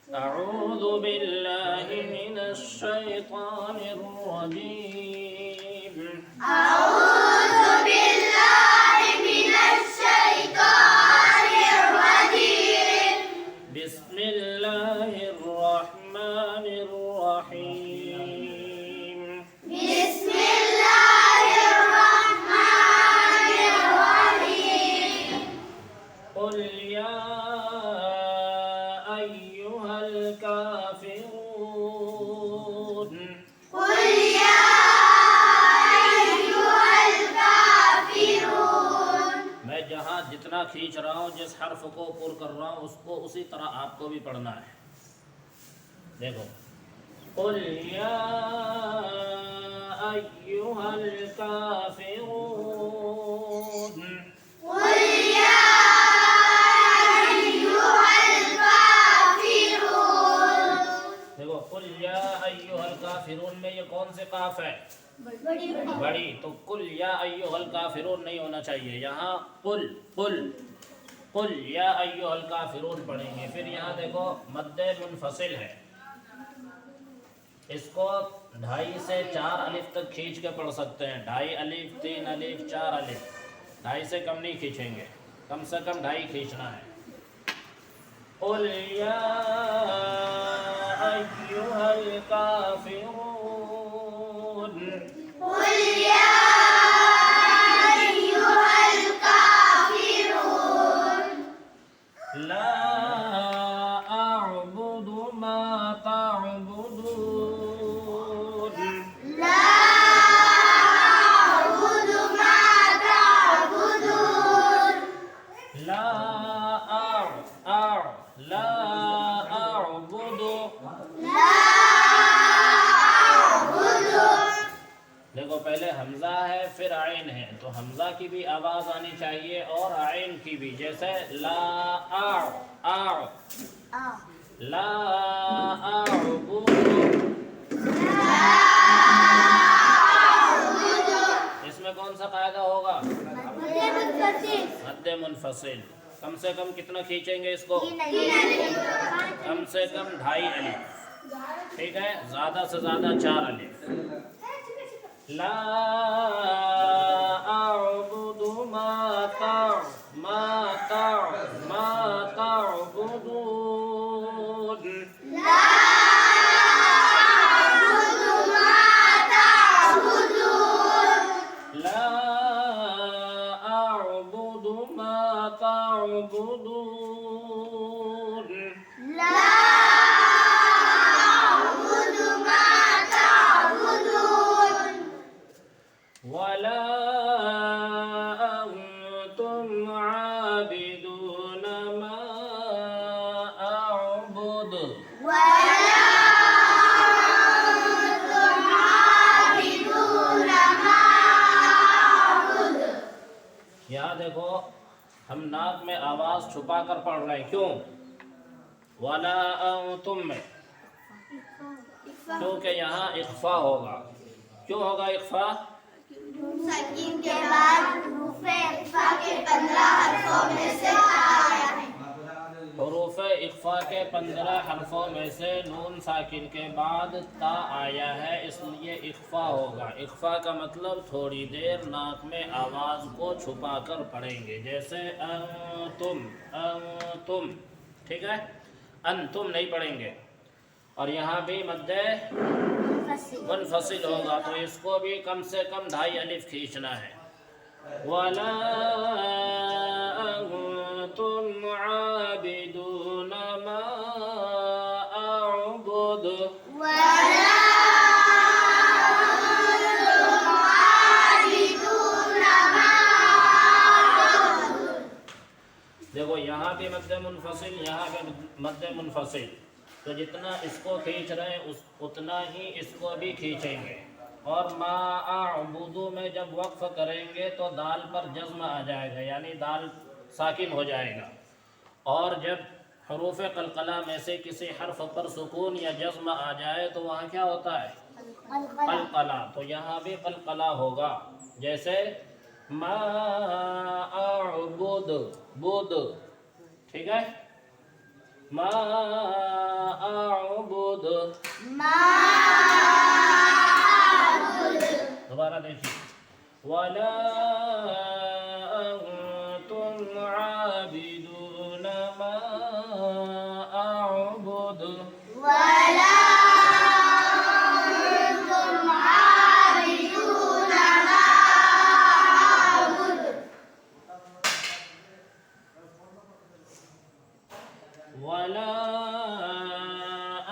अऊज़ु बिल्लाहि मिनश शैतानिर रजीम। अऊज़ु बिल्लाहि मिनश शैतानिर रजीम। बिस्मिल्लाहिर रहमानिर रहीम। बिस्मिल्लाहिर रहमानिर रहीम। कुल या अय्युहल काफिरून। कुल या अय्युहल काफिरून। मैं जहाँ जितना खींच रहा हूँ, जिस हर्फ को पुर कर रहा हूँ, उसको उसी तरह आपको भी पढ़ना है। देखो, कुल या अय्युहल काफिरून। कुल या अय्युहल काफिरून। देखो, कुल या अय्युहल काफिरून में ये कौन से काफ है? बड़ी बड़ी। तो कुल या अय्युहल काफिरून नहीं होना चाहिए। यहाँ कुल कुल कुल या अय्युहल काफिरून पढ़ेंगे। फिर यहाँ देखो, मद्दे मुनफसिल है, इसको 2.5 से 4 अलिफ तक खींच के पढ़ सकते हैं। 2.5 अलिफ, 3 अलिफ, 4 अलिफ। 2.5 से कम नहीं खींचेंगे, कम से कम 2.5 खींचना है। कुल या अय्युहल काफिरून। कुल या अय्युहल काफिरून। ला अअबुदु मा ताअबुदून। ला अअबुदु मा ताअबुदून। ला ला अअबुदु। ला अअबुदु। देखो, पहले हमजा है, फिर आइन है, तो हमजा की भी आवाज आनी चाहिए और आइन की भी। जैसे ला ला अअबुदु। इसमें कौन सा कायदा होगा? मद्दे मुनफसिल। कम से कम कितना खींचेंगे इसको? कम से कम 2.5 अलिफ। ठीक है, ज्यादा से ज्यादा 4 अलिफ। ला अअबुदु मा ताअबुदून। ला अअबुदु मा ताअबुदून। ला अअबुदु मा ताअबुदून। ला अअबुदु मा ताअबुदून। वला अंतुम आबिदून मा अअबुद। वला अंतुम आबिदून मा अअबुद। यहाँ देखो, हम नाक में आवाज छुपा कर पढ़ रहे हैं। क्यों? वला अंतुम में, क्योंकि यहाँ इख्फा होगा। क्यों होगा इख्फा? सकीन के बाद हुरूफ इख्फा के 15 हर्फों में से आया है। हुरूफ इख्फा के 15 हर्फों में से नून साकिन के बाद ता आया है, इसलिए इख्फा होगा। इख्फा का मतलब थोड़ी देर नाक में आवाज़ को छुपा कर पढ़ेंगे। जैसे तुम, ठीक है, तुम नहीं पढ़ेंगे। और यहाँ भी मद्दे मुनफसिल होगा, तो इसको भी कम से कम 2.5 अलिफ खींचना है। वला अंतुम आबिदून मा अअबुद। वला अंतुम आबिदून मा अअबुद। देखो, यहाँ भी मद्दे मुनफसिल, यहाँ भी मद्दे मुनफसिल। तो जितना इसको खींच रहे हैं उतना ही इसको भी खींचेंगे। और मा अअबुदु में जब वक्फ करेंगे तो दाल पर जज्म आ जाएगा, यानी दाल साकिन हो जाएगा। और जब हरूफ कलकला में से किसी हर्फ पर सुकून या जज्म आ जाए तो वहाँ क्या होता है? कलकला। तो यहाँ भी कलकला होगा। जैसे मा अअबुद, बुद, ठीक है, मा वला अंतुम आबिदून मा अअबुद वला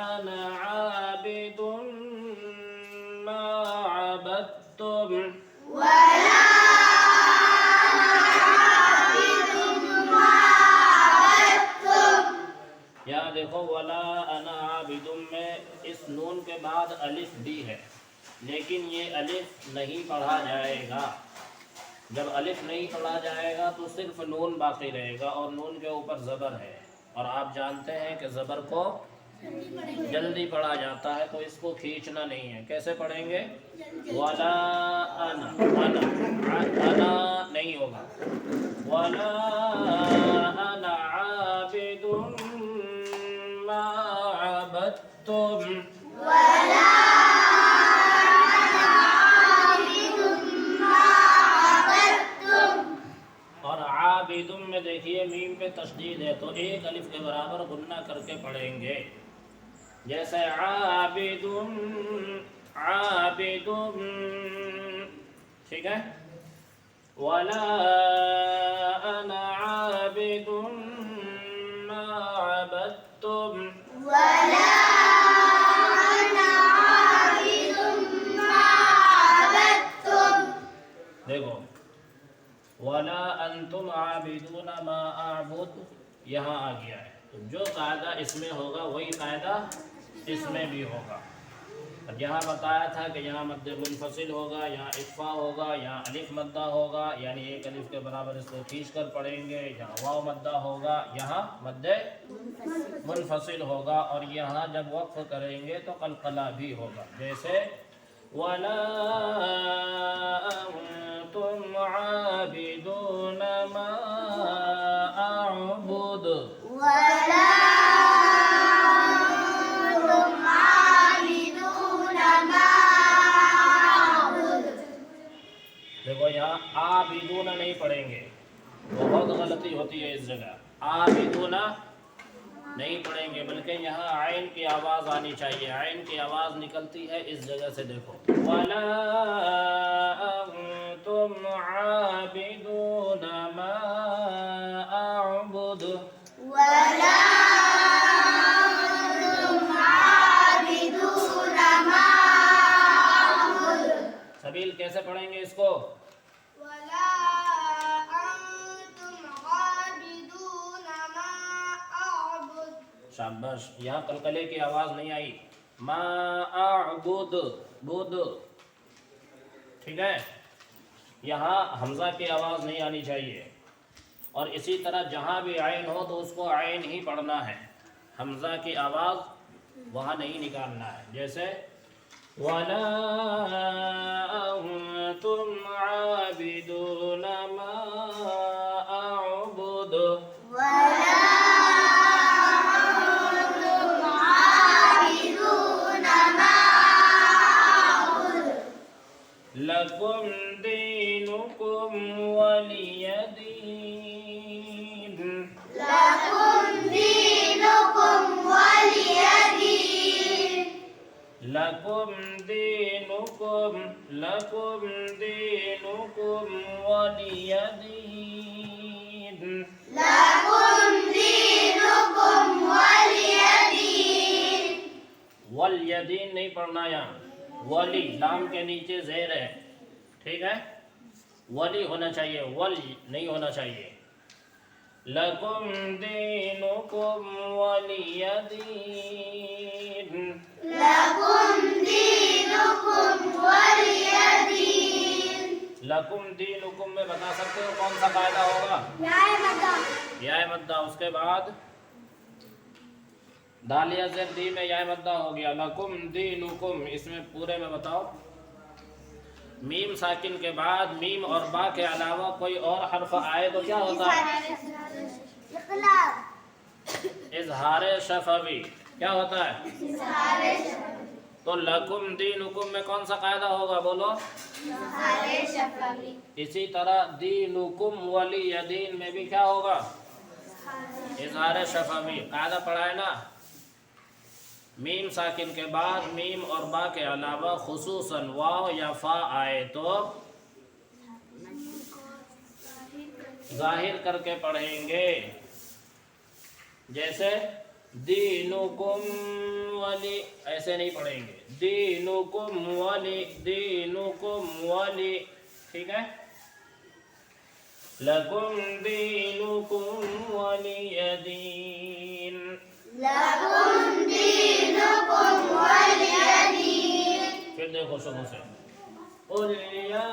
अना आबिदुम मा अबदतुम वला आबिदुन मा अबदतुम। यहाँ देखो वला अना आबिदुम में इस नून के बाद अलिफ भी है, लेकिन ये अलिफ नहीं पढ़ा जाएगा। जब अलिफ नहीं पढ़ा जाएगा तो सिर्फ नून बाकी रहेगा और नून के ऊपर ज़बर है, और आप जानते हैं कि ज़बर को जल्दी पढ़ा जाता है, तो इसको खींचना नहीं है। कैसे पढ़ेंगे? वला अना, अना नहीं होगा। वला अना आबिदुम मा अबदतुम वला आबिदुम मा अबदतुम। और आबिदुम में देखिए मीम पे तशदीद है, तो एक अलिफ के बराबर गुन्ना करके पढ़ेंगे। जैसे आबिदुम आबिदुम, ठीक है। वला अना आबिदुम मा अबदतुम वला अना आबिदुम मा अबदतुम। देखो वला अंतुम आबिदून मा अअबुद यहाँ आ गया है, तो जो कायदा इसमें होगा वही कायदा इसमें भी होगा। और यहाँ बताया था कि यहाँ मद्दे मुनफसिल होगा, यहाँ इख्फा होगा, यहाँ अलिफ मद्दा होगा, यानी एक अलिफ के बराबर इसको खींच कर पढ़ेंगे। यहाँ वाव मद्दा होगा, यहाँ मद्दे मुनफसिल होगा, और यहाँ जब वक्फ करेंगे तो कलकला भी होगा। जैसे वला अंतुम आबिदून मा अअबुद वला अंतुम आबिदून मा अअबुद। देखो यहाँ आबिदून नहीं पढ़ेंगे, बहुत गलती होती है इस जगह। आबिदून नहीं पढ़ेंगे, बल्कि यहाँ आइन की आवाज़ आनी चाहिए। आइन की आवाज़ निकलती है इस जगह से। देखो वला अंतुम आबिदून मा अअबुद वला अंतुम आबिदून मा अअबुद। सबील कैसे पढ़ेंगे इसको? वला अंतुम आबिदून मा अअबुद। शाबाश, यहाँ कलकले की आवाज़ नहीं आई। मा अअबुद बुद, ठीक है। यहाँ हमज़ा की आवाज़ नहीं आनी चाहिए, और इसी तरह जहाँ भी आइन हो तो उसको आइन ही पढ़ना है, हमज़ा की आवाज़ वहाँ नहीं निकालना है। जैसे वला अंतुम आबिदून मा अअबुद वला अंतुम आबिदून मा अअबुद। लकुम दीनुकुम वलिय दीन लकुम दीनुकुम वलिय दीन। लकुम दीनुकुम वलिय दीन लकुम दीनुकुम वलिय दीन। वलिय दीन नहीं पढ़ना यहाँ, वली लाम के नीचे ज़ेर है, ठीक है। वली होना चाहिए, वली नहीं होना चाहिए। लकुम दीनुकुम वलिय दीन लकुम दीनुकुम वलिय दीन। लकुम दीनुकुम में बता सकते हो कौन सा कायदा होगा? या मद्दा, उसके बाद दालिया ज़ेर दी में या मद्दा हो गया। लकुम दीनुकुम, इसमें पूरे में बताओ। मीम साकिन के बाद मीम और बा के अलावा कोई और हर्फ आए तो क्या होता है? इजहार शफवी। क्या होता है? तो लकुम दीनुकुम में कौन सा कायदा होगा बोलो? इसी तरह दीनुकुम वलिय दीन में भी क्या होगा? इजहार शफवी। कायदा पढ़ा है ना? मीम साकिन के बाद मीम और बा के अलावा खुसूसन वाव या फा आए तो जाहिर करके पढ़ेंगे। जैसे दीनुकुम वली, ऐसे नहीं पढ़ेंगे, दीनुकुम वली, ठीक है। लकुम दीनुकुम वलिय दीन, लकुम दीनुकुम वलिय दीन। फिर देखो शुरू से, कुल या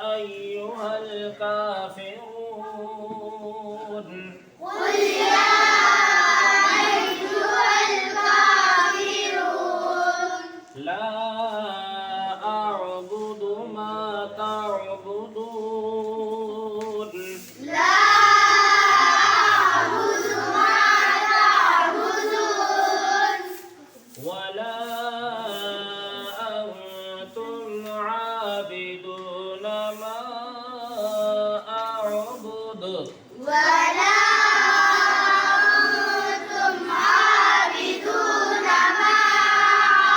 अय्युहल काफिरून, कुल या अय्युहल काफिरून, ला अअबुदु मा तअबुदून, ला अअबुदु मा तअबुदून, वला अंतुम आबिदून मा अअबुदु, वला अंतुम आबिदून मा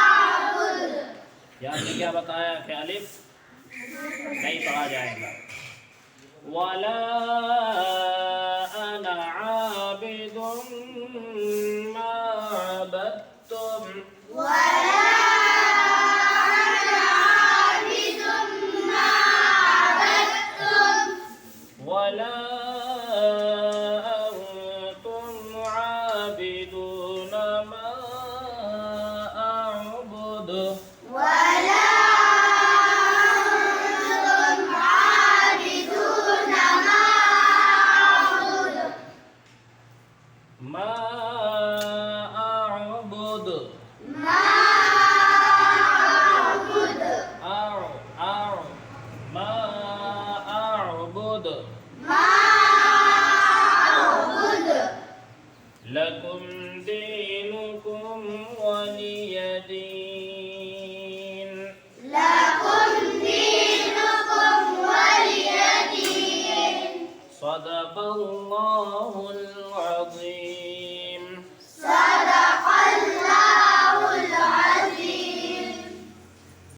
अअबुद। यहाँ पे क्या बताया कि अलिफ नहीं पढ़ा जाएगा। वला अना आबिदुम मा अबद्तुम, वला अना आबिदुम मा अबद्तुम, वला अंतुम आबिदून मा अअबुदु, वला अंतुम आबिदून मा अअबुद, मा अअबुदु, मा अअबुद, मा अअबुदु, मा अअबुद। लकुम